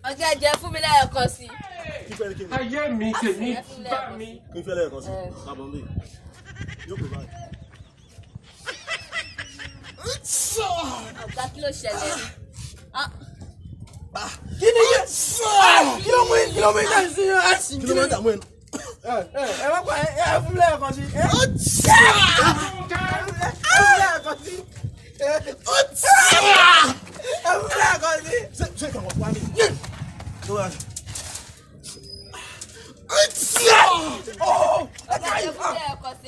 Ọjọ́ jẹ́ fún mi lẹ́ẹ̀kan sí. Ayé mi tèmi bá mi. Kí n fẹ́ lẹ́ẹ̀kan sí. Bàbá mi. Yóò kó báyìí. Ọ̀gá kí ló ṣẹlẹ̀? Kí ni yẹ? Kí ló mú ìdá sí yẹn? Kí ló máa ń dààmú ẹ̀? Ẹ wá pa ẹ fún mi lẹ́ẹ̀kan sí. Ẹ fún mi lẹ́ẹ̀kan sí. Ẹ fún mi lẹ́ẹ̀kan sí. Ṣé ìkàwọ̀ pa mi? Ọ̀gá jẹ́ fún mi lẹ́ẹ̀kan sí.